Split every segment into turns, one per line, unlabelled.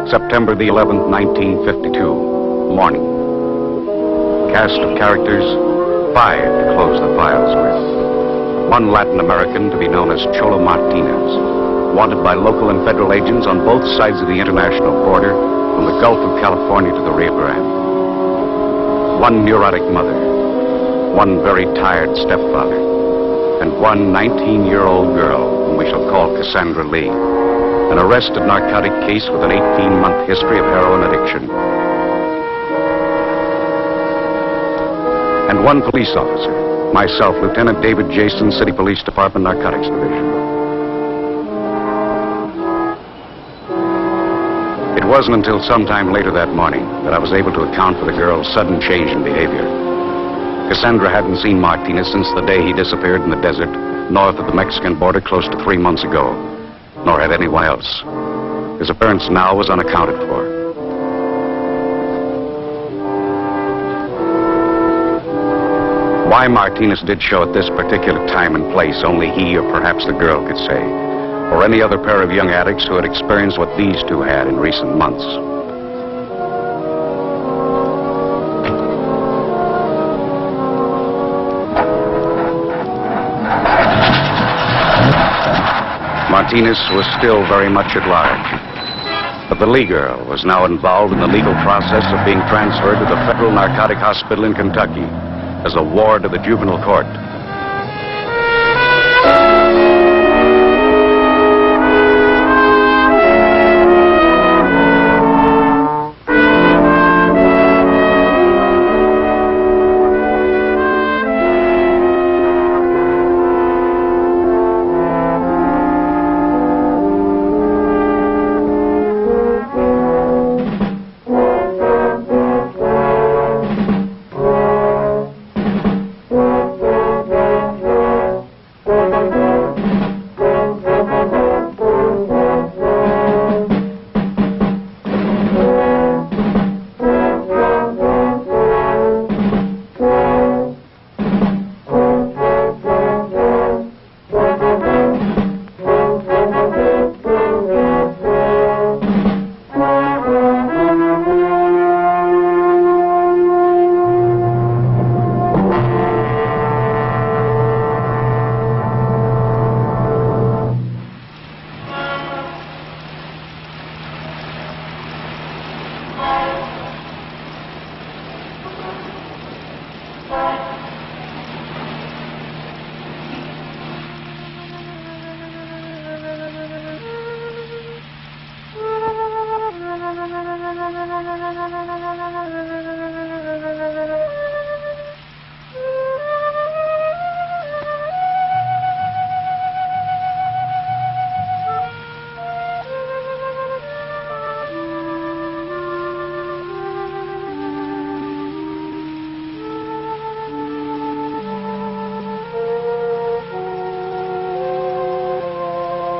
September the 11th, 1952, morning. Cast of characters, 5 to close the files with. One Latin American to be known as Cholo Martinez, wanted by local and federal agents on both sides of the international border, from the Gulf of California to the Rio Grande. One neurotic mother, one very tired stepfather, and one 19-year-old girl whom we shall call Cassandra Leigh. An arrested narcotic case with an 18-month history of heroin addiction. And one police officer, myself, Lieutenant David Jason, City Police Department, Narcotics Division. It wasn't until sometime later that morning that I was able to account for the girl's sudden change in behavior. Cassandra hadn't seen Martinez since the day he disappeared in the desert north of the Mexican border close to 3 months ago, nor had anyone else. His appearance now was unaccounted for. Why Martinez did show at this particular time and place, only he or perhaps the girl could say, or any other pair of young addicts who had experienced what these two had in recent months. Martinez was still very much at large, but the Leigh girl was now involved in the legal process of being transferred to the Federal Narcotic Hospital in Kentucky as a ward of the juvenile court.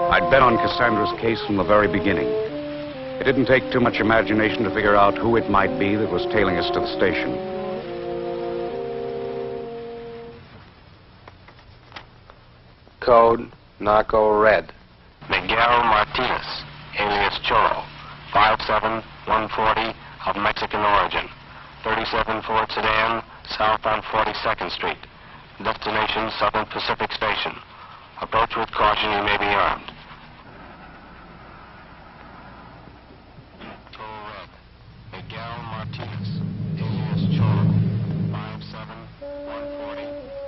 I'd been on Cassandra's case from the very beginning. It didn't take too much imagination to figure out who it might be that was tailing us to the station.
Code Narco Red.
Miguel Martinez, alias Choro, 5'7", 140, of Mexican origin. 37 Ford sedan, south on 42nd Street. Destination Southern Pacific Station. Approach with caution, you may be armed. Total Red, Miguel Martinez, alias Choro, 5'7", 140,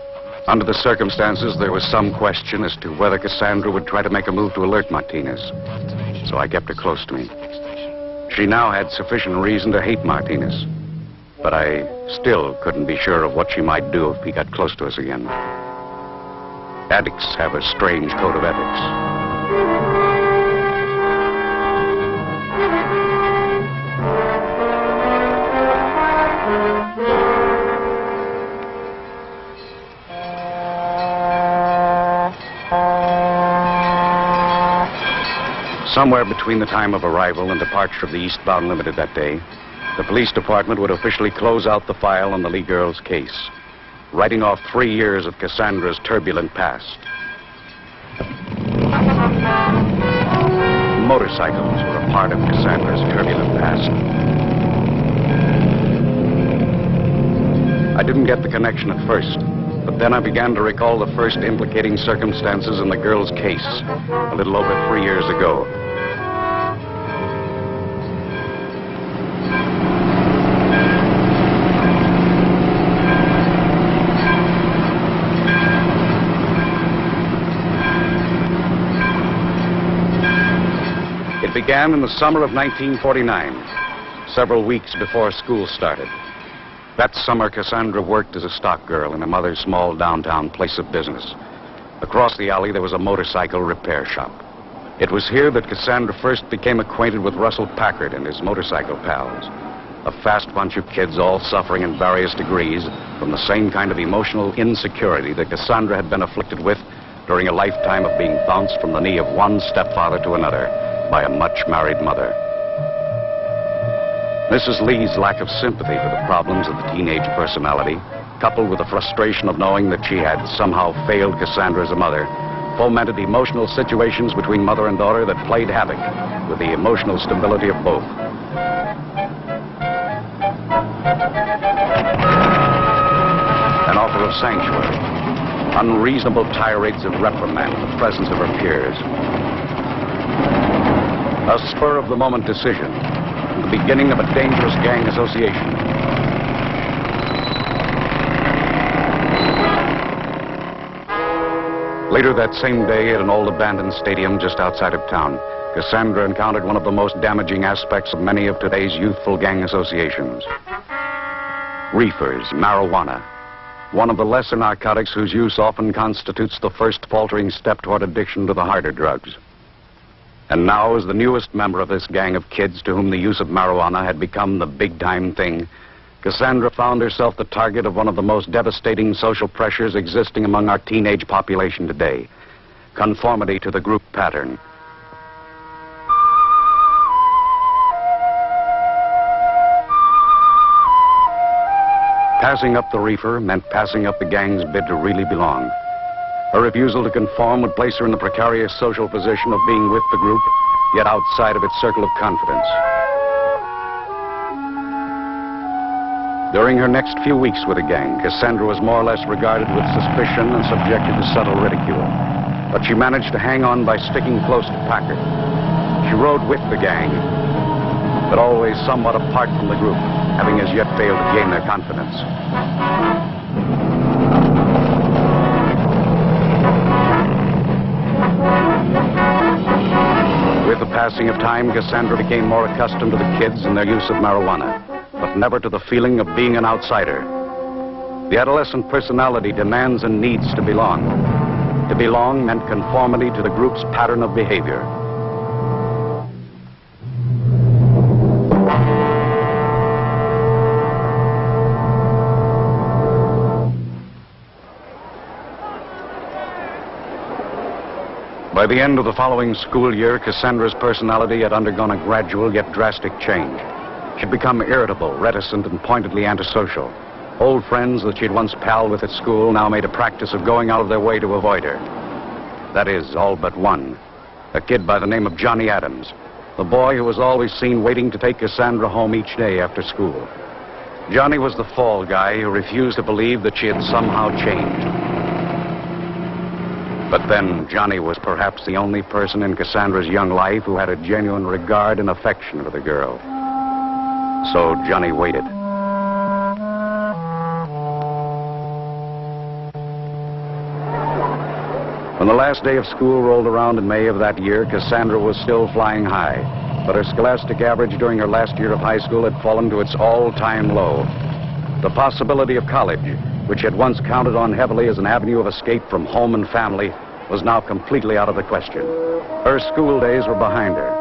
of Mexican.
Under the circumstances, there was some question as to whether Cassandra would try to make a move to alert Martinez. So I kept her close to me. She now had sufficient reason to hate Martinez, but I still couldn't be sure of what she might do if he got close to us again. Addicts have a strange code of ethics. Somewhere between the time of arrival and departure of the eastbound limited that day, the police department would officially close out the file on the Leigh girl's case, writing off 3 years of Cassandra's turbulent past. Motorcycles were a part of Cassandra's turbulent past. I didn't get the connection at first, but then I began to recall the first implicating circumstances in the girl's case, a little over 3 years ago. It began in the summer of 1949, several weeks before school started. That summer, Cassandra worked as a stock girl in her mother's small downtown place of business. Across the alley, there was a motorcycle repair shop. It was here that Cassandra first became acquainted with Russell Packard and his motorcycle pals. A fast bunch of kids, all suffering in various degrees from the same kind of emotional insecurity that Cassandra had been afflicted with during a lifetime of being bounced from the knee of one stepfather to another by a much-married mother. Mrs. Leigh's lack of sympathy for the problems of the teenage personality, coupled with the frustration of knowing that she had somehow failed Cassandra as a mother, fomented emotional situations between mother and daughter that played havoc with the emotional stability of both. An offer of sanctuary, unreasonable tirades of reprimand in the presence of her peers, a spur-of-the-moment decision, the beginning of a dangerous gang association. Later that same day, at an old abandoned stadium just outside of town, Cassandra encountered one of the most damaging aspects of many of today's youthful gang associations. Reefers, marijuana, one of the lesser narcotics whose use often constitutes the first faltering step toward addiction to the harder drugs. And now, as the newest member of this gang of kids to whom the use of marijuana had become the big-time thing, Cassandra found herself the target of one of the most devastating social pressures existing among our teenage population today: conformity to the group pattern. Passing up the reefer meant passing up the gang's bid to really belong. Her refusal to conform would place her in the precarious social position of being with the group, yet outside of its circle of confidence. During her next few weeks with the gang, Cassandra was more or less regarded with suspicion and subjected to subtle ridicule. But she managed to hang on by sticking close to Packard. She rode with the gang, but always somewhat apart from the group, having as yet failed to gain their confidence. With the passing of time, Cassandra became more accustomed to the kids and their use of marijuana, but never to the feeling of being an outsider. The adolescent personality demands and needs to belong. To belong meant conformity to the group's pattern of behavior. By the end of the following school year, Cassandra's personality had undergone a gradual yet drastic change. She'd become irritable, reticent, and pointedly antisocial. Old friends that she'd once palled with at school now made a practice of going out of their way to avoid her. That is, all but one, a kid by the name of Johnny Adams, the boy who was always seen waiting to take Cassandra home each day after school. Johnny was the fall guy who refused to believe that she had somehow changed. But then, Johnny was perhaps the only person in Cassandra's young life who had a genuine regard and affection for the girl. So Johnny waited. When the last day of school rolled around in May of that year, Cassandra was still flying high, but her scholastic average during her last year of high school had fallen to its all-time low. The possibility of college, which had once counted on heavily as an avenue of escape from home and family, was now completely out of the question. Her school days were behind her,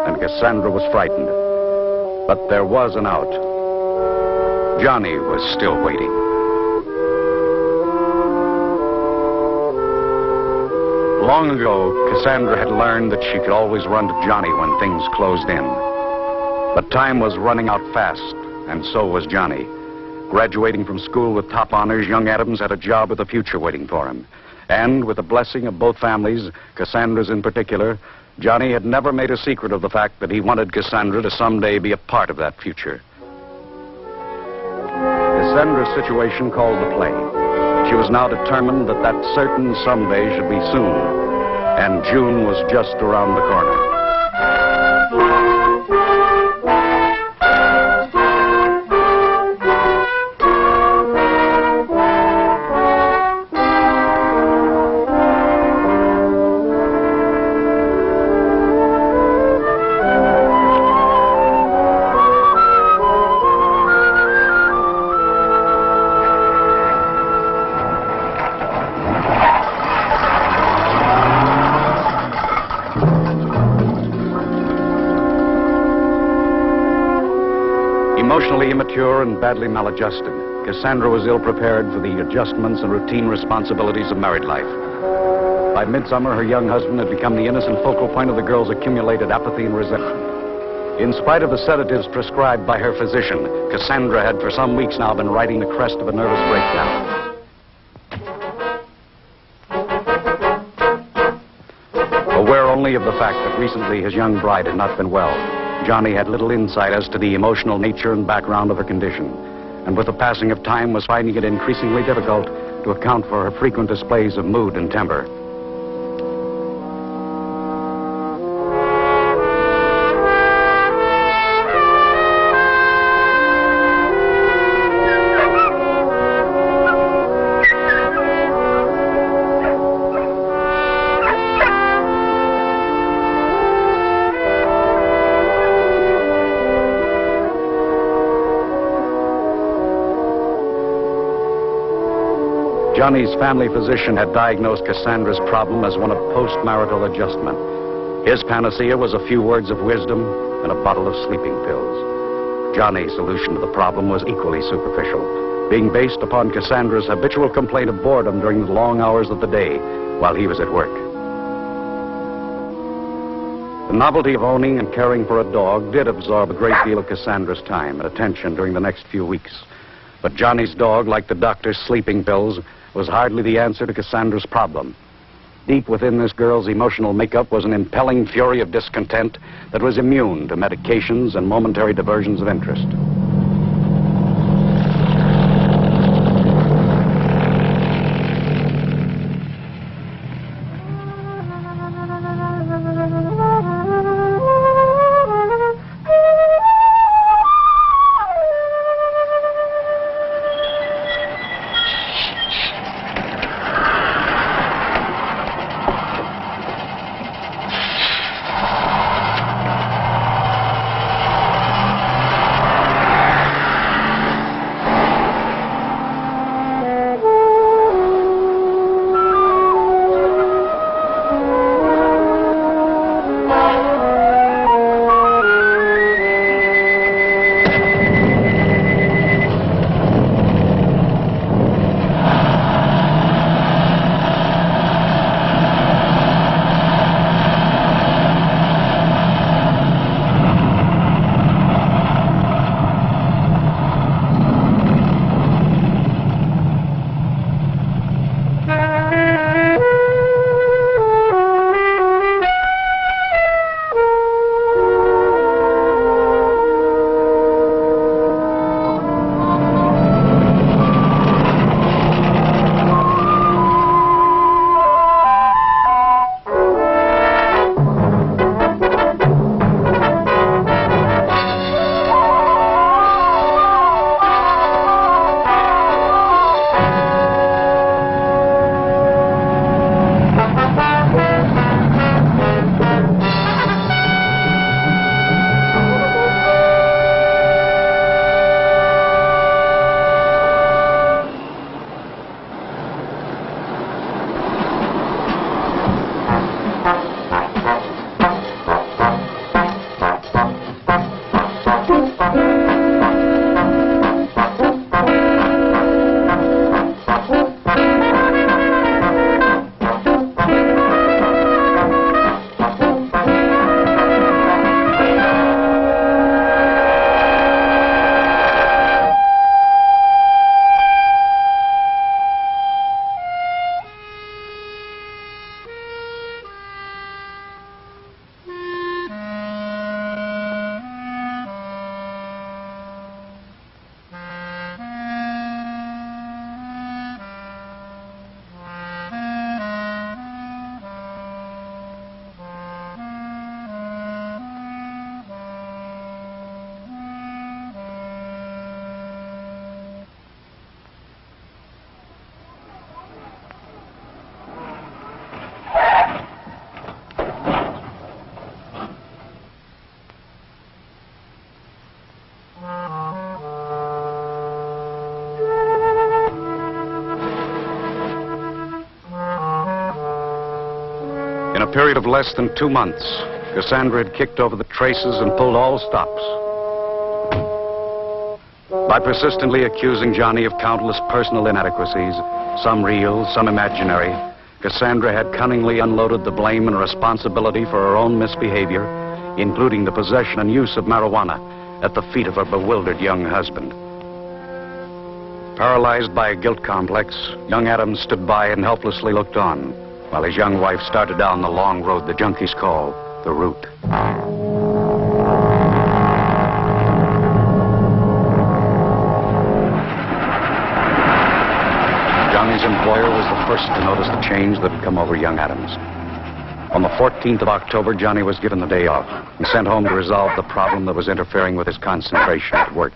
and Cassandra was frightened. But there was an out. Johnny was still waiting. Long ago, Cassandra had learned that she could always run to Johnny when things closed in. But time was running out fast, and so was Johnny. Graduating from school with top honors, young Adams had a job with a future waiting for him. And with the blessing of both families, Cassandra's in particular, Johnny had never made a secret of the fact that he wanted Cassandra to someday be a part of that future. Cassandra's situation called the play. She was now determined that that certain someday should be soon, and June was just around the corner. Emotionally immature and badly maladjusted, Cassandra was ill-prepared for the adjustments and routine responsibilities of married life. By midsummer, her young husband had become the innocent focal point of the girl's accumulated apathy and resentment. In spite of the sedatives prescribed by her physician, Cassandra had for some weeks now been riding the crest of a nervous breakdown. Aware only of the fact that recently his young bride had not been well, Johnny had little insight as to the emotional nature and background of her condition, and with the passing of time was finding it increasingly difficult to account for her frequent displays of mood and temper. Johnny's family physician had diagnosed Cassandra's problem as one of post-marital adjustment. His panacea was a few words of wisdom and a bottle of sleeping pills. Johnny's solution to the problem was equally superficial, being based upon Cassandra's habitual complaint of boredom during the long hours of the day while he was at work. The novelty of owning and caring for a dog did absorb a great deal of Cassandra's time and attention during the next few weeks. But Johnny's dog, like the doctor's sleeping pills, was hardly the answer to Cassandra's problem. Deep within this girl's emotional makeup was an impelling fury of discontent that was immune to medications and momentary diversions of interest. period of less than 2 months, Cassandra had kicked over the traces and pulled all stops. By persistently accusing Johnny of countless personal inadequacies, some real, some imaginary, Cassandra had cunningly unloaded the blame and responsibility for her own misbehavior, including the possession and use of marijuana, at the feet of her bewildered young husband. Paralyzed by a guilt complex, young Adams stood by and helplessly looked on, while his young wife started down the long road the junkies call the route. Johnny's employer was the first to notice the change that had come over young Adams. On the 14th of October, Johnny was given the day off and sent home to resolve the problem that was interfering with his concentration at work.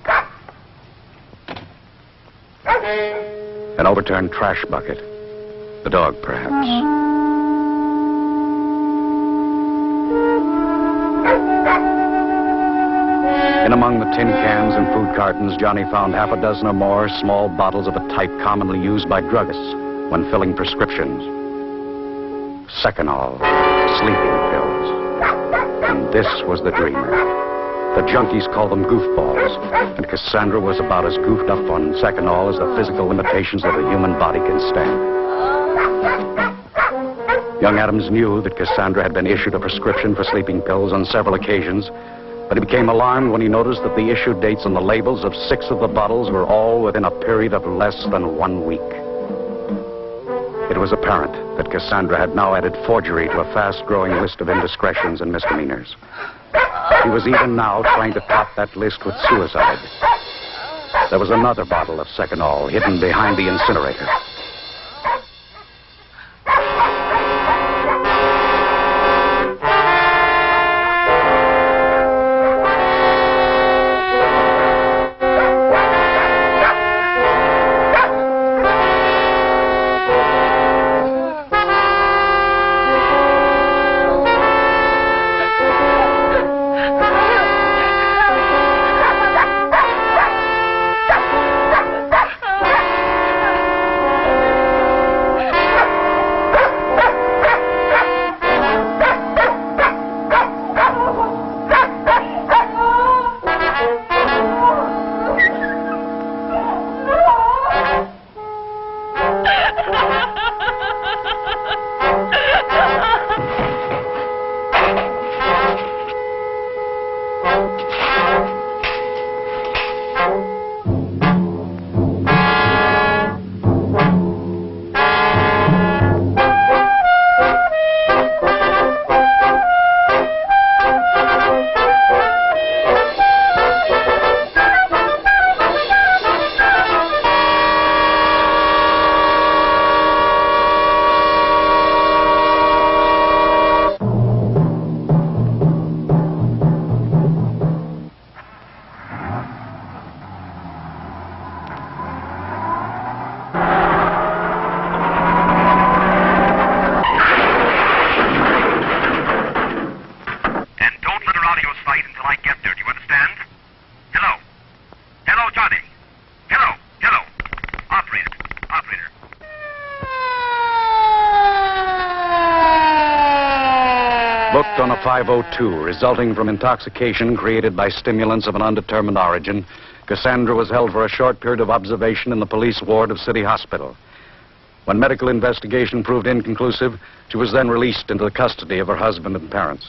An overturned trash bucket. The dog, perhaps. In among the tin cans and food cartons, Johnny found half a dozen or more small bottles of a type commonly used by druggists when filling prescriptions. Seconal, sleeping pills. And this was the dreamer. The junkies call them goofballs, and Cassandra was about as goofed up on Seconal as the physical limitations of the human body can stand. Young Adams knew that Cassandra had been issued a prescription for sleeping pills on several occasions, but he became alarmed when he noticed that the issue dates on the labels of 6 of the bottles were all within a period of less than 1 week. It was apparent that Cassandra had now added forgery to a fast-growing list of indiscretions and misdemeanors. He was even now trying to top that list with suicide. There was another bottle of Seconal hidden behind the incinerator. Booked on a 502, resulting from intoxication created by stimulants of an undetermined origin, Cassandra was held for a short period of observation in the police ward of City Hospital. When medical investigation proved inconclusive, she was then released into the custody of her husband and parents.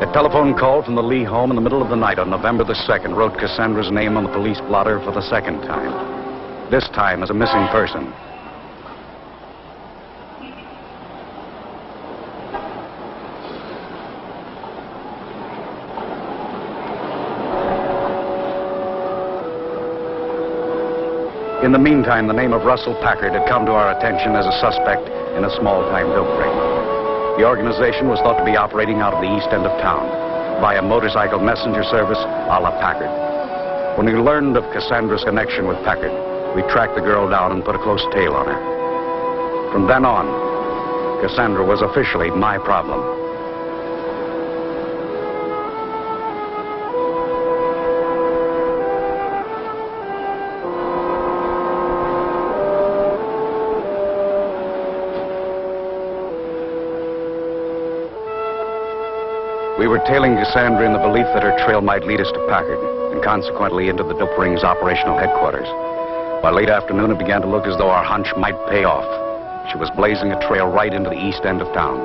A telephone call from the Leigh home in the middle of the night on November the 2nd wrote Cassandra's name on the police blotter for the second time. This time as a missing person. In the meantime, the name of Russell Packard had come to our attention as a suspect in a small-time dope ring. The organization was thought to be operating out of the east end of town. via motorcycle messenger service a la Packard. When we learned of Cassandra's connection with Packard, we tracked the girl down and put a close tail on her. From then on, Cassandra was officially my problem. We were tailing Cassandra in the belief that her trail might lead us to Packard, and consequently into the dope ring's operational headquarters. By late afternoon, it began to look as though our hunch might pay off. She was blazing a trail right into the east end of town.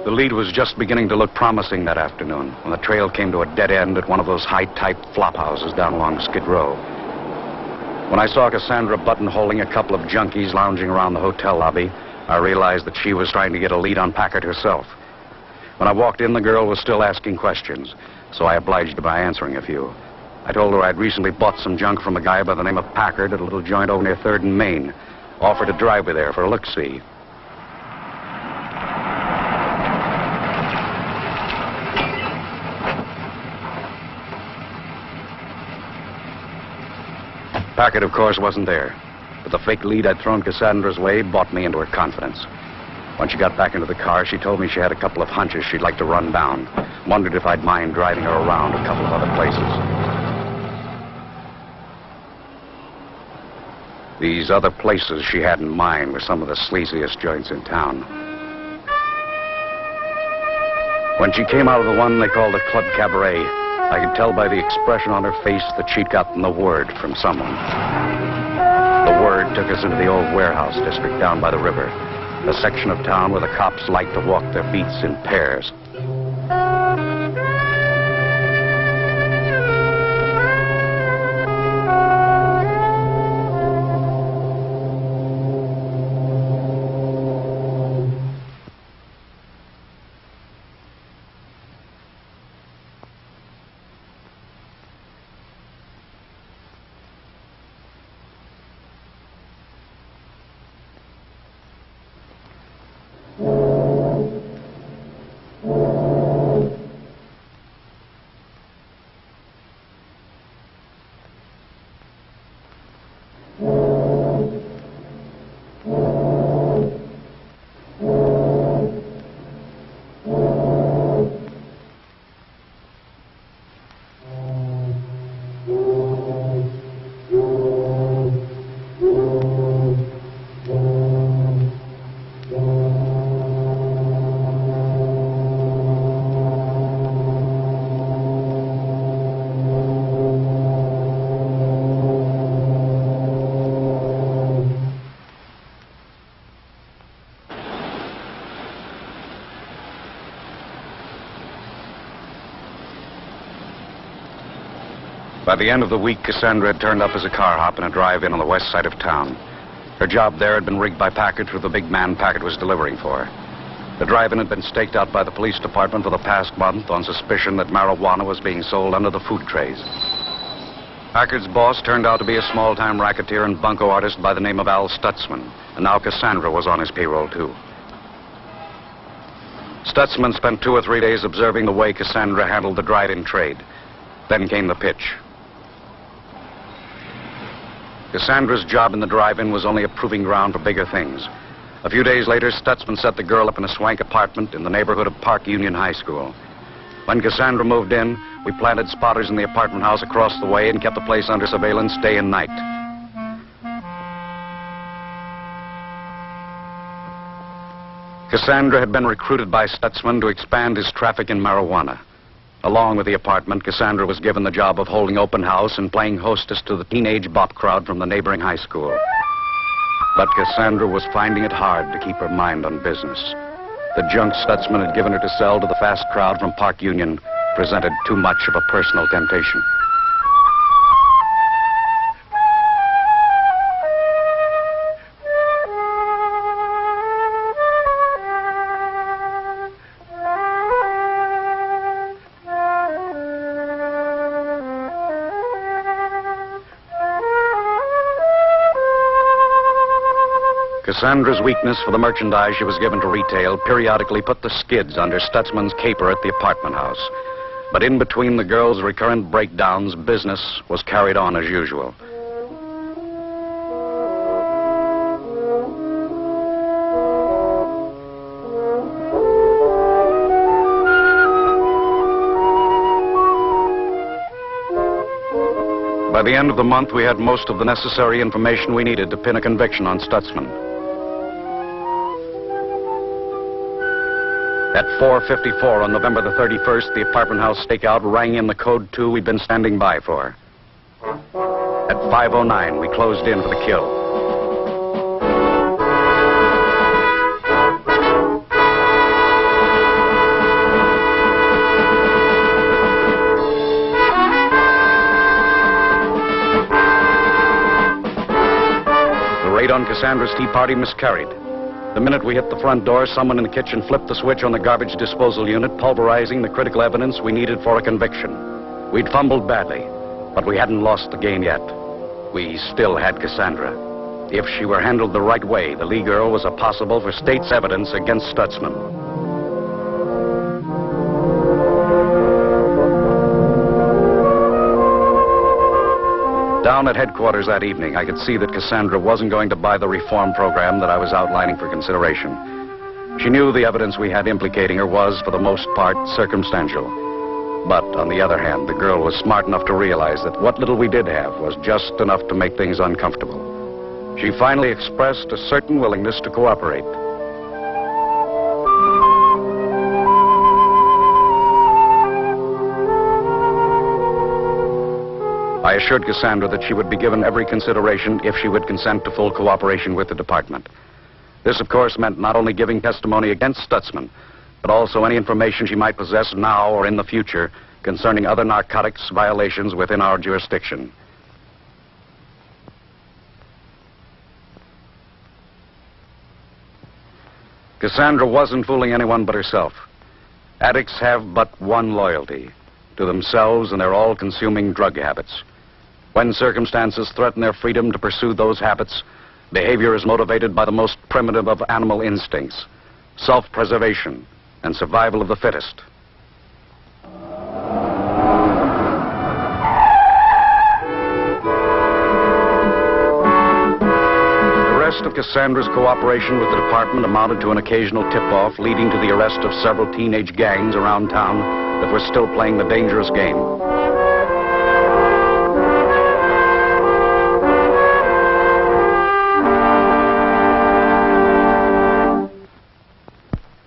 The lead was just beginning to look promising that afternoon when the trail came to a dead end at one of those high-type flop houses down along Skid Row. When I saw Cassandra buttonholing a couple of junkies lounging around the hotel lobby, I realized that she was trying to get a lead on Packard herself. When I walked in, the girl was still asking questions, so I obliged her by answering a few. I told her I'd recently bought some junk from a guy by the name of Packard at a little joint over near 3rd and Main. Offered to drive me there for a look-see. Packard, of course, wasn't there. But the fake lead I'd thrown Cassandra's way bought me into her confidence. When she got back into the car, she told me she had a couple of hunches she'd like to run down. Wondered if I'd mind driving her around a couple of other places. These other places she had in mind were some of the sleaziest joints in town. When she came out of the one they called the Club Cabaret, I could tell by the expression on her face that she'd gotten the word from someone. The word took us into the old warehouse district down by the river, a section of town where the cops like to walk their beats in pairs. By the end of the week, Cassandra had turned up as a car hop in a drive-in on the west side of town. Her job there had been rigged by Packard through the big man Packard was delivering for. The drive-in had been staked out by the police department for the past month on suspicion that marijuana was being sold under the food trays. Packard's boss turned out to be a small-time racketeer and bunco artist by the name of Al Stutzman, and now Cassandra was on his payroll, too. Stutzman spent 2 or 3 days observing the way Cassandra handled the drive-in trade. Then came the pitch. Cassandra's job in the drive-in was only a proving ground for bigger things. A few days later, Stutzman set the girl up in a swank apartment in the neighborhood of Park Union High School. When Cassandra moved in, we planted spotters in the apartment house across the way and kept the place under surveillance day and night. Cassandra had been recruited by Stutzman to expand his traffic in marijuana. Along with the apartment, Cassandra was given the job of holding open house and playing hostess to the teenage bop crowd from the neighboring high school. But Cassandra was finding it hard to keep her mind on business. The junk Stutzman had given her to sell to the fast crowd from Park Union presented too much of a personal temptation. Cassandra's weakness for the merchandise she was given to retail periodically put the skids under Stutzman's caper at the apartment house. But in between the girl's recurrent breakdowns, business was carried on as usual. By the end of the month, we had most of the necessary information we needed to pin a conviction on Stutzman. At 4:54 on November the 31st, the apartment house stakeout rang in the code 2 we'd been standing by for. At 5:09, we closed in for the kill. The raid on Cassandra's tea party miscarried. The minute we hit the front door, someone in the kitchen flipped the switch on the garbage disposal unit, pulverizing the critical evidence we needed for a conviction. We'd fumbled badly, but we hadn't lost the game yet. We still had Cassandra. If she were handled the right way, the Leigh girl was a possible for state's evidence against Stutzman. Down at headquarters that evening, I could see that Cassandra wasn't going to buy the reform program that I was outlining for consideration. She knew the evidence we had implicating her was, for the most part, circumstantial. But, on the other hand, the girl was smart enough to realize that what little we did have was just enough to make things uncomfortable. She finally expressed a certain willingness to cooperate. I assured Cassandra that she would be given every consideration if she would consent to full cooperation with the department. This, of course, meant not only giving testimony against Stutzman, but also any information she might possess now or in the future concerning other narcotics violations within our jurisdiction. Cassandra wasn't fooling anyone but herself. Addicts have but one loyalty, to themselves and their all-consuming drug habits. When circumstances threaten their freedom to pursue those habits, behavior is motivated by the most primitive of animal instincts, self-preservation and survival of the fittest. The rest of Cassandra's cooperation with the department amounted to an occasional tip-off leading to the arrest of several teenage gangs around town that were still playing the dangerous game.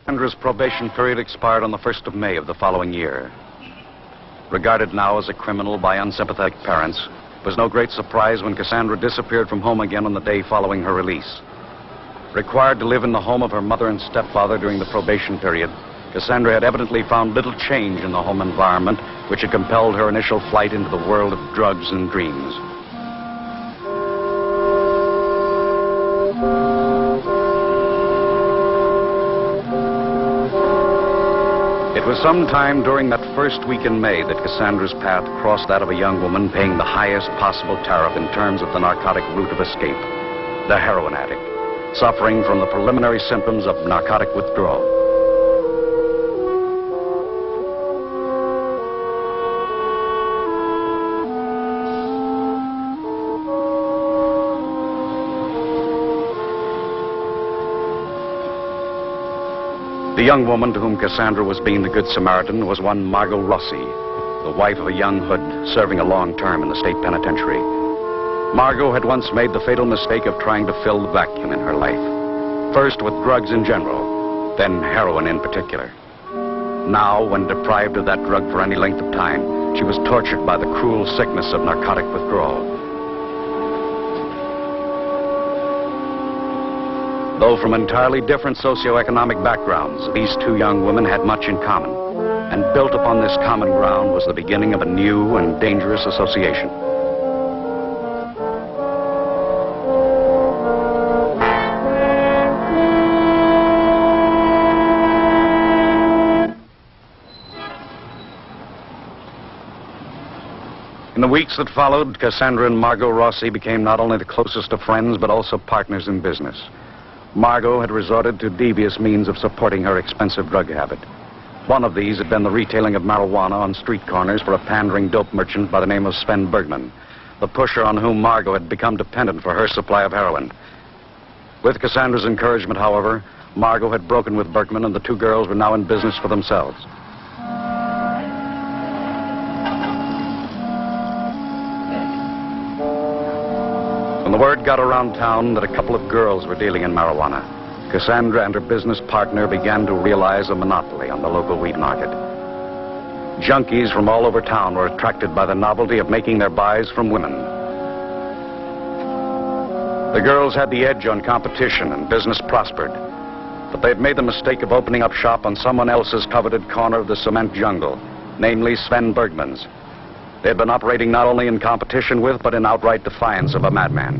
Cassandra's probation period expired on the 1st of May of the following year. Regarded now as a criminal by unsympathetic parents, it was no great surprise when Cassandra disappeared from home again on the day following her release. Required to live in the home of her mother and stepfather during the probation period, Cassandra had evidently found little change in the home environment which had compelled her initial flight into the world of drugs and dreams. It was sometime during that first week in May that Cassandra's path crossed that of a young woman paying the highest possible tariff in terms of the narcotic route of escape, the heroin addict, suffering from the preliminary symptoms of narcotic withdrawal. The young woman to whom Cassandra was being the Good Samaritan was one Margot Rossi, the wife of a young hood serving a long term in the state penitentiary. Margot had once made the fatal mistake of trying to fill the vacuum in her life. First with drugs in general, then heroin in particular. Now, when deprived of that drug for any length of time, she was tortured by the cruel sickness of narcotic withdrawal. Though from entirely different socioeconomic backgrounds, these two young women had much in common. And built upon this common ground was the beginning of a new and dangerous association. In the weeks that followed, Cassandra and Margot Rossi became not only the closest of friends, but also partners in business. Margot had resorted to devious means of supporting her expensive drug habit. One of these had been the retailing of marijuana on street corners for a pandering dope merchant by the name of Sven Bergman, the pusher on whom Margot had become dependent for her supply of heroin. With Cassandra's encouragement, however, Margot had broken with Bergman, and the two girls were now in business for themselves. When the word got around town that a couple of girls were dealing in marijuana, Cassandra and her business partner began to realize a monopoly on the local weed market. Junkies from all over town were attracted by the novelty of making their buys from women. The girls had the edge on competition, and business prospered. But they'd made the mistake of opening up shop on someone else's coveted corner of the cement jungle, namely Sven Bergman's. They had been operating not only in competition with, but in outright defiance of a madman.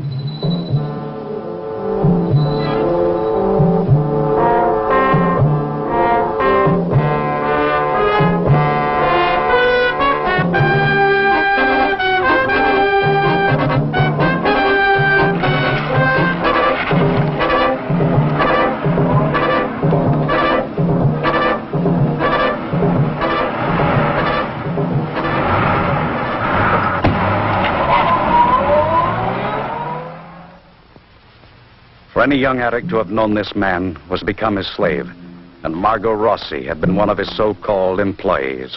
For any young addict to have known this man was to become his slave, and Margot Rossi had been one of his so-called employees.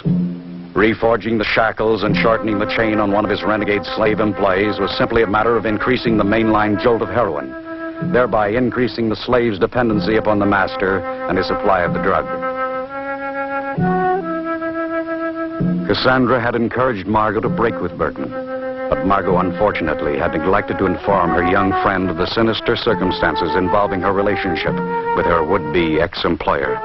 Reforging the shackles and shortening the chain on one of his renegade slave employees was simply a matter of increasing the mainline jolt of heroin, thereby increasing the slave's dependency upon the master and his supply of the drug. Cassandra had encouraged Margot to break with Bergman, but Margot, unfortunately, had neglected to inform her young friend of the sinister circumstances involving her relationship with her would-be ex-employer.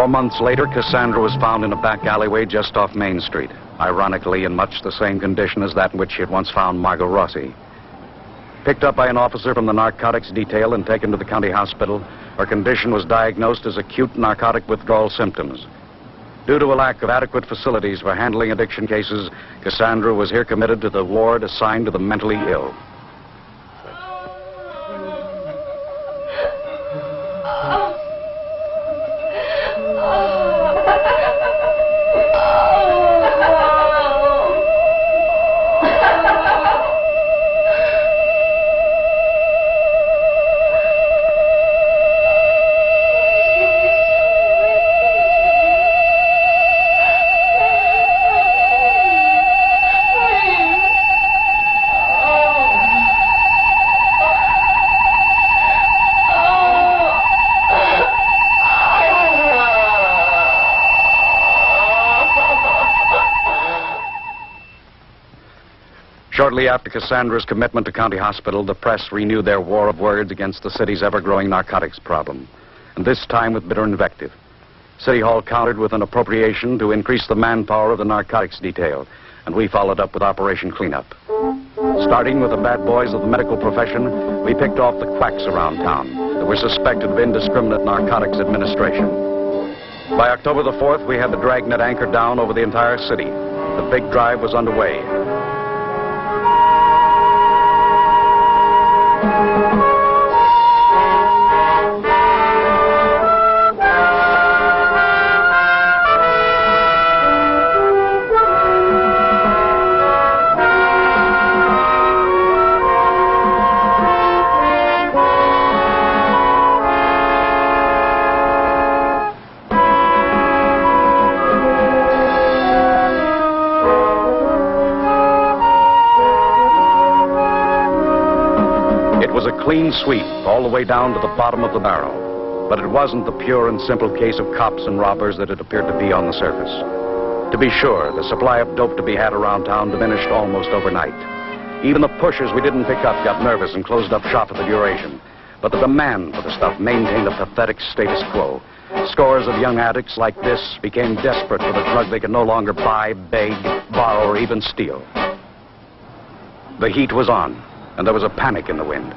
Months later, Cassandra was found in a back alleyway just off Main Street, ironically in much the same condition as that in which she had once found Margot Rossi. Picked up by an officer from the narcotics detail and taken to the county hospital, her condition was diagnosed as acute narcotic withdrawal symptoms. Due to a lack of adequate facilities for handling addiction cases, Cassandra was here committed to the ward assigned to the mentally ill. Shortly after Cassandra's commitment to County Hospital, the press renewed their war of words against the city's ever-growing narcotics problem, and this time with bitter invective. City Hall countered with an appropriation to increase the manpower of the narcotics detail, and we followed up with Operation Cleanup. Starting with the bad boys of the medical profession, we picked off the quacks around town that were suspected of indiscriminate narcotics administration. By October the 4th, we had the dragnet anchored down over the entire city. The big drive was underway. Clean sweep all the way down to the bottom of the barrel. But it wasn't the pure and simple case of cops and robbers that it appeared to be on the surface. To be sure, the supply of dope to be had around town diminished almost overnight. Even the pushers we didn't pick up got nervous and closed up shop at the duration. But the demand for the stuff maintained a pathetic status quo. Scores of young addicts like this became desperate for the drug they could no longer buy, beg, borrow, or even steal. The heat was on, and there was a panic in the wind.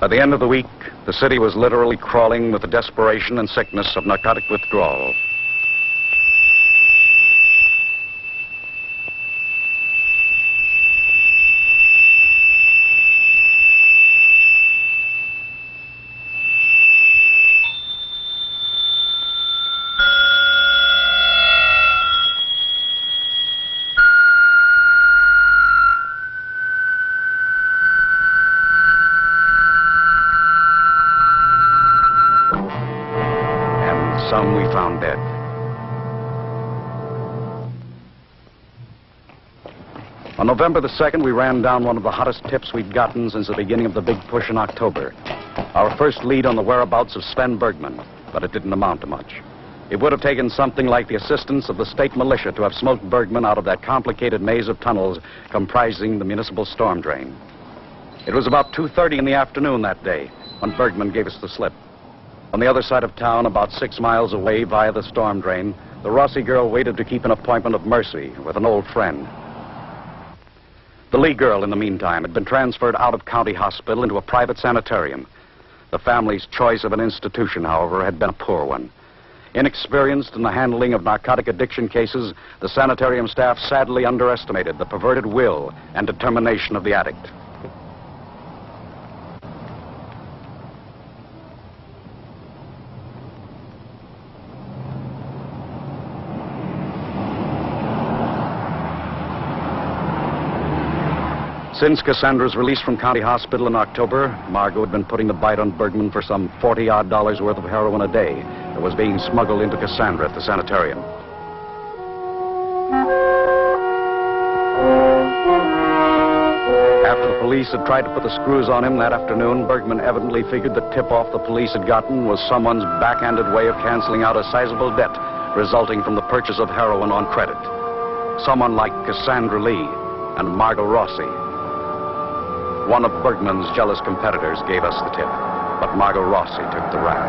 By the end of the week, the city was literally crawling with the desperation and sickness of narcotic withdrawal. Some we found dead. On November the 2nd, we ran down one of the hottest tips we'd gotten since the beginning of the big push in October. Our first lead on the whereabouts of Sven Bergman, but it didn't amount to much. It would have taken something like the assistance of the state militia to have smoked Bergman out of that complicated maze of tunnels comprising the municipal storm drain. It was about 2:30 in the afternoon that day when Bergman gave us the slip. On the other side of town, about 6 miles away via the storm drain, the Rossi girl waited to keep an appointment of mercy with an old friend. The Leigh girl, in the meantime, had been transferred out of County Hospital into a private sanitarium. The family's choice of an institution, however, had been a poor one. Inexperienced in the handling of narcotic addiction cases, the sanitarium staff sadly underestimated the perverted will and determination of the addict. Since Cassandra's release from County Hospital in October, Margot had been putting the bite on Bergman for some $40-odd worth of heroin a day that was being smuggled into Cassandra at the sanitarium. After the police had tried to put the screws on him that afternoon, Bergman evidently figured the tip-off the police had gotten was someone's backhanded way of canceling out a sizable debt resulting from the purchase of heroin on credit. Someone like Cassandra Leigh and Margot Rossi. One of Bergman's jealous competitors gave us the tip, but Margot Rossi took the rap.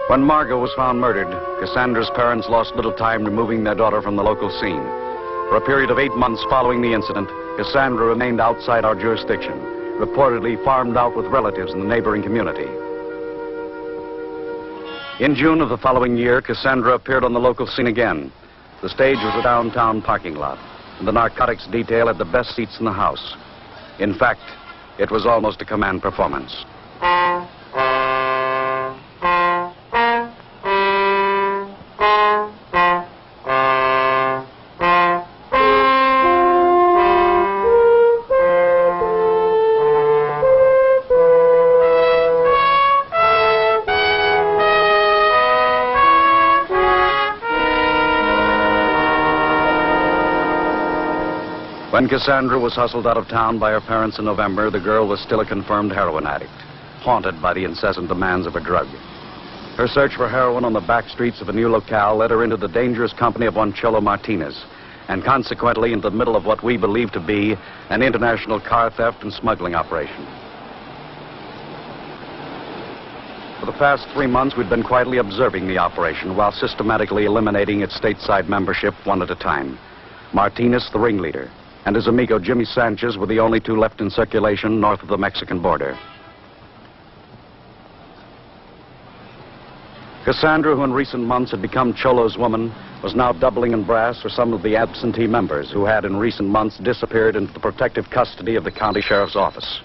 When Margot was found murdered, Cassandra's parents lost little time removing their daughter from the local scene. For a period of 8 months following the incident, Cassandra remained outside our jurisdiction, reportedly farmed out with relatives in the neighboring community. In June of the following year, Cassandra appeared on the local scene again. The stage was a downtown parking lot, and the narcotics detail had the best seats in the house. In fact, it was almost a command performance. When Cassandra was hustled out of town by her parents in November, the girl was still a confirmed heroin addict, haunted by the incessant demands of her drug. Her search for heroin on the back streets of a new locale led her into the dangerous company of one Cholo Martinez, and consequently into the middle of what we believe to be an international car theft and smuggling operation. For the past 3 months, we'd been quietly observing the operation while systematically eliminating its stateside membership one at a time. Martinez, the ringleader, and his amigo Jimmy Sanchez were the only two left in circulation north of the Mexican border. Cassandra, who in recent months had become Cholo's woman, was now doubling in brass for some of the absentee members who had in recent months disappeared into the protective custody of the county sheriff's office.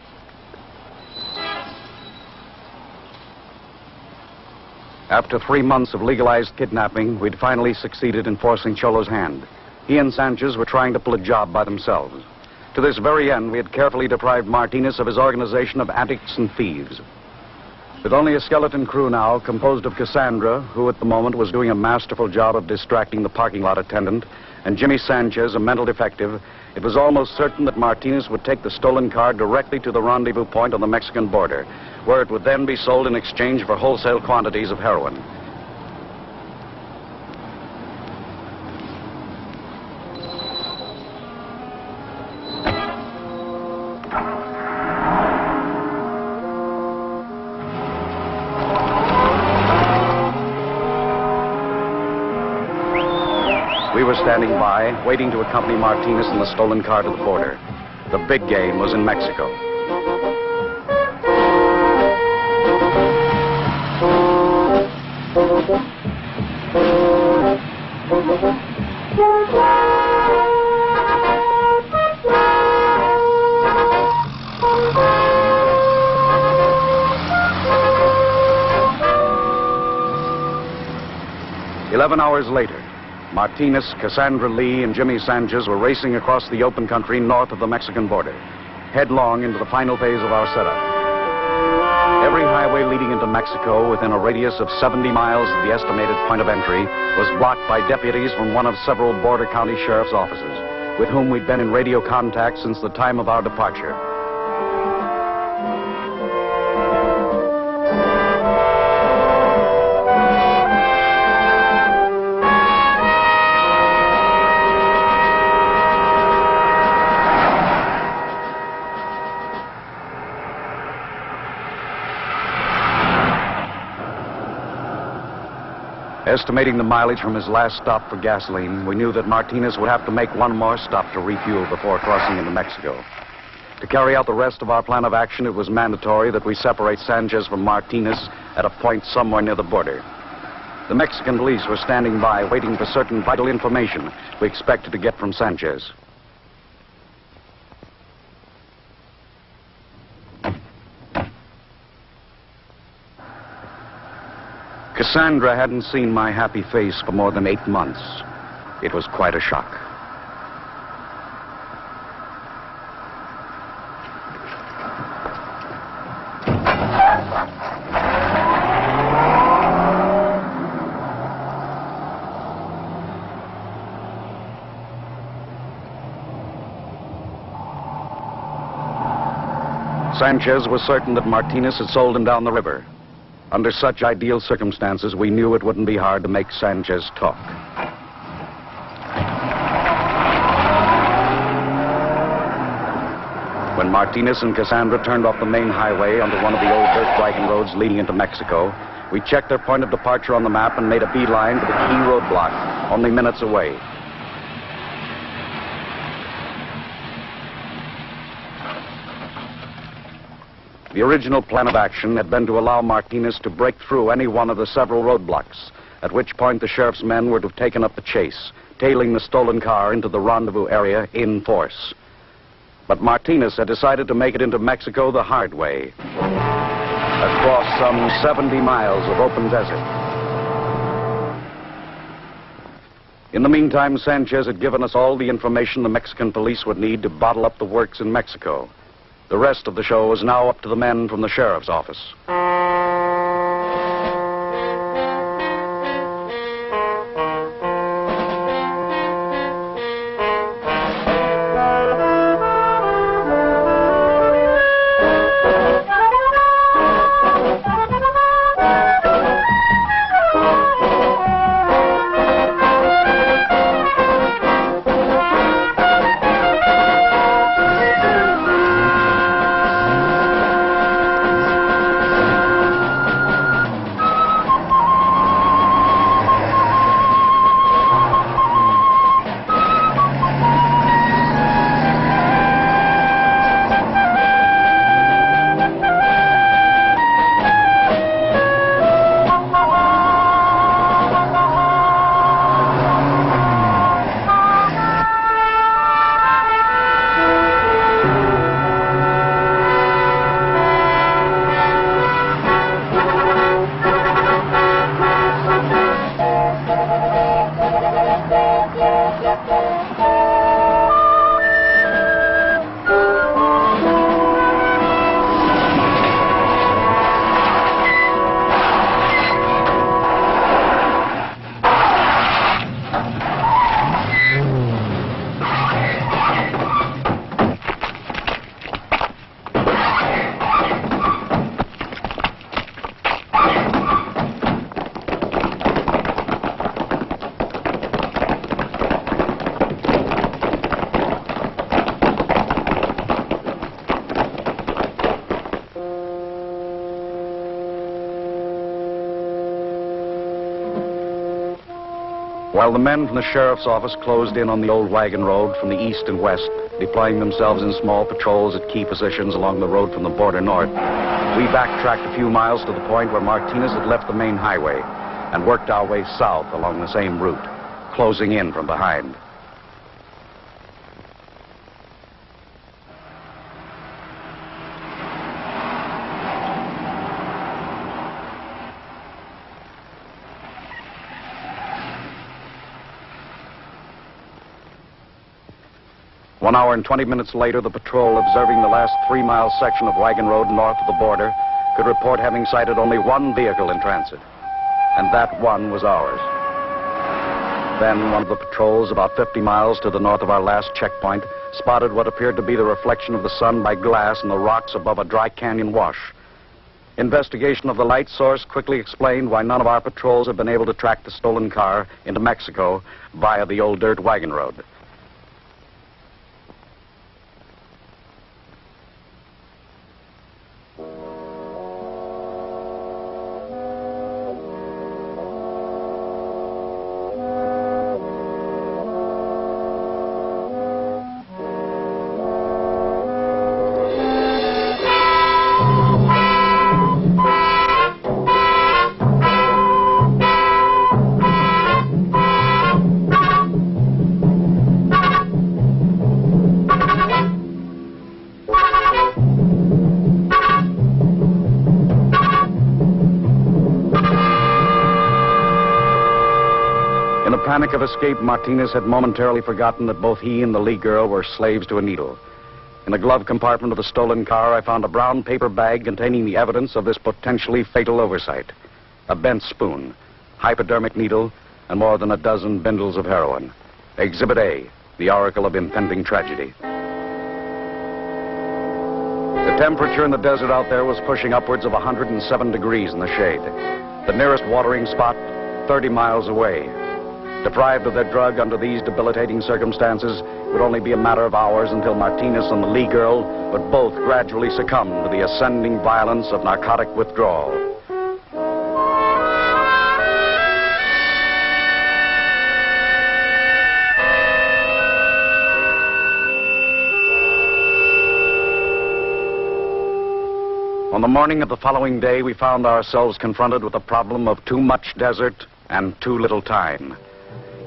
After 3 months of legalized kidnapping, we'd finally succeeded in forcing Cholo's hand. He and Sanchez were trying to pull a job by themselves. To this very end, we had carefully deprived Martinez of his organization of addicts and thieves. With only a skeleton crew now, composed of Cassandra, who at the moment was doing a masterful job of distracting the parking lot attendant, and Jimmy Sanchez, a mental defective, it was almost certain that Martinez would take the stolen car directly to the rendezvous point on the Mexican border, where it would then be sold in exchange for wholesale quantities of heroin. We were standing by, waiting to accompany Martinez and the stolen car to the border. The big game was in Mexico. "11 hours later, Martinez, Cassandra Leigh, and Jimmy Sanchez were racing across the open country north of the Mexican border, headlong into the final phase of our setup. Every highway leading into Mexico within a radius of 70 miles of the estimated point of entry was blocked by deputies from one of several border county sheriff's offices, with whom we'd been in radio contact since the time of our departure. Estimating the mileage from his last stop for gasoline, we knew that Martinez would have to make one more stop to refuel before crossing into Mexico. To carry out the rest of our plan of action, it was mandatory that we separate Sanchez from Martinez at a point somewhere near the border. The Mexican police were standing by, waiting for certain vital information we expected to get from Sanchez. Cassandra hadn't seen my happy face for more than 8 months. It was quite a shock. Sanchez was certain that Martinez had sold him down the river. Under such ideal circumstances, we knew it wouldn't be hard to make Sanchez talk. When Martinez and Cassandra turned off the main highway onto one of the old dirt-blackened roads leading into Mexico, we checked their point of departure on the map and made a beeline to the key roadblock, only minutes away. The original plan of action had been to allow Martinez to break through any one of the several roadblocks, at which point the sheriff's men were to have taken up the chase, tailing the stolen car into the rendezvous area in force. But Martinez had decided to make it into Mexico the hard way, across some 70 miles of open desert. In the meantime, Sanchez had given us all the information the Mexican police would need to bottle up the works in Mexico. The rest of the show was now up to the men from the sheriff's office. While the men from the sheriff's office closed in on the old wagon road from the east and west, deploying themselves in small patrols at key positions along the road from the border north, we backtracked a few miles to the point where Martinez had left the main highway and worked our way south along the same route, closing in from behind. One hour and 20 minutes later, the patrol, observing the last 3-mile section of wagon road north of the border, could report having sighted only one vehicle in transit. And that one was ours. Then one of the patrols, about 50 miles to the north of our last checkpoint, spotted what appeared to be the reflection of the sun by glass in the rocks above a dry canyon wash. Investigation of the light source quickly explained why none of our patrols had been able to track the stolen car into Mexico via the old dirt wagon road. In the panic of escape, Martinez had momentarily forgotten that both he and the Leigh girl were slaves to a needle. In the glove compartment of the stolen car, I found a brown paper bag containing the evidence of this potentially fatal oversight. A bent spoon, hypodermic needle, and more than a dozen bindles of heroin. Exhibit A, the oracle of impending tragedy. The temperature in the desert out there was pushing upwards of 107 degrees in the shade. The nearest watering spot, 30 miles away. Deprived of their drug under these debilitating circumstances, it would only be a matter of hours until Martinez and the Leigh girl would both gradually succumb to the ascending violence of narcotic withdrawal. On the morning of the following day, we found ourselves confronted with the problem of too much desert and too little time.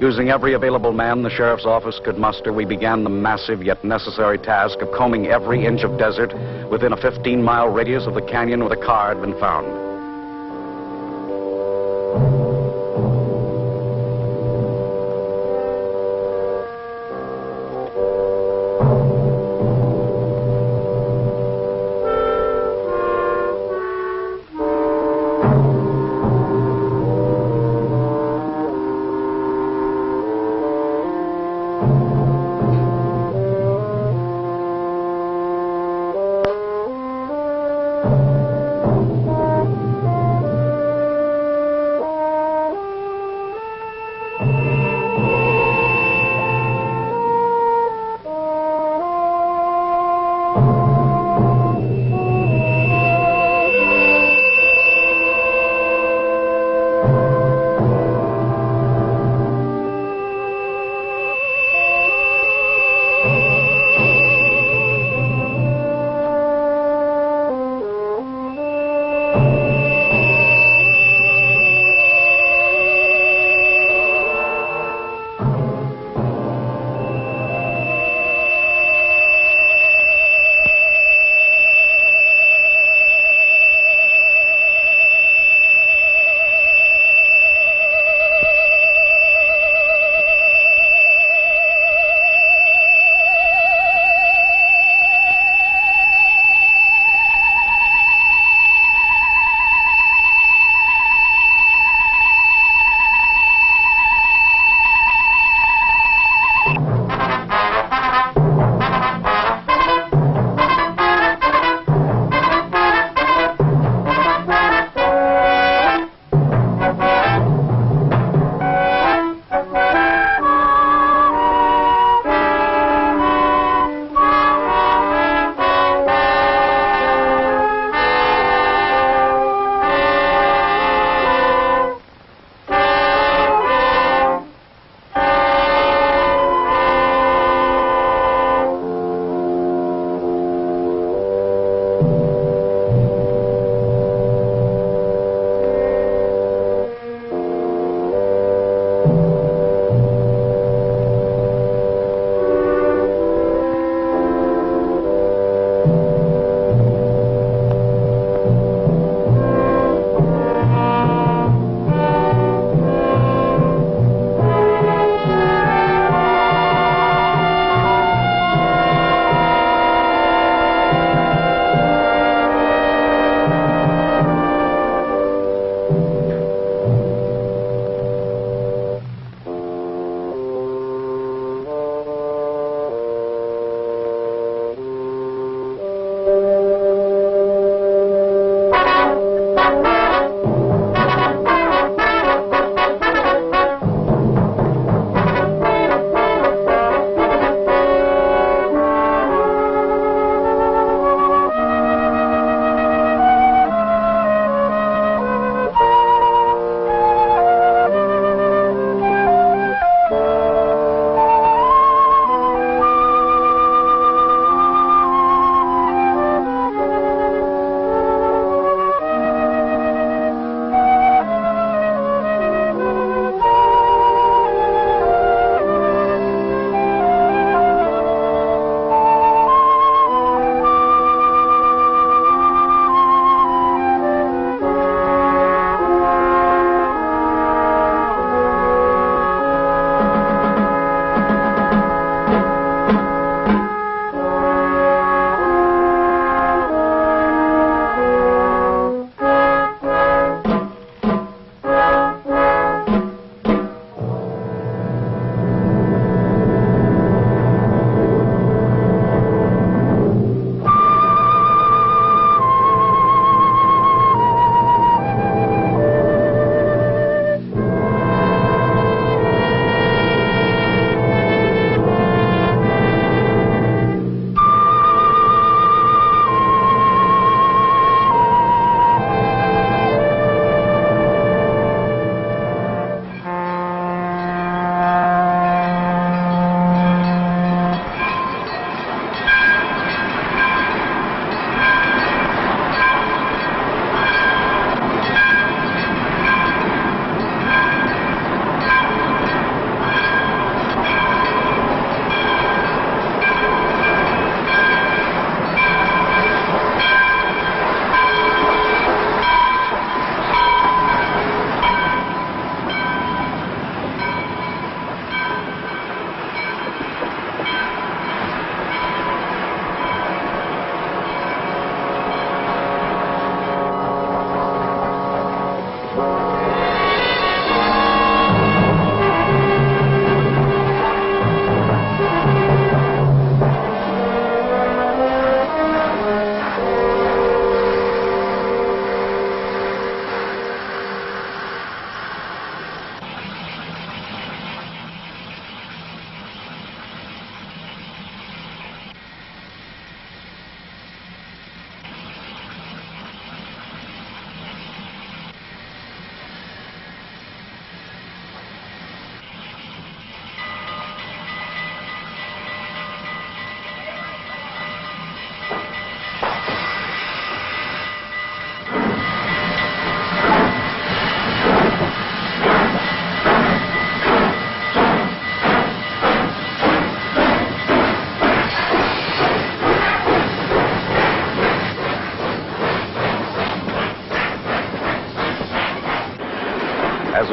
Using every available man the sheriff's office could muster, we began the massive yet necessary task of combing every inch of desert within a 15-mile radius of the canyon where the car had been found.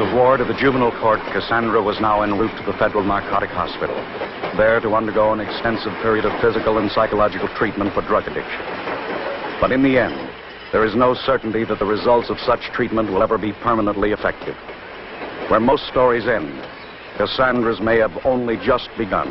of war to the juvenile court, Cassandra was now en route to the Federal Narcotic Hospital, there to undergo an extensive period of physical and psychological treatment for drug addiction. But in the end, there is no certainty that the results of such treatment will ever be permanently effective. Where most stories end, Cassandra's may have only just begun.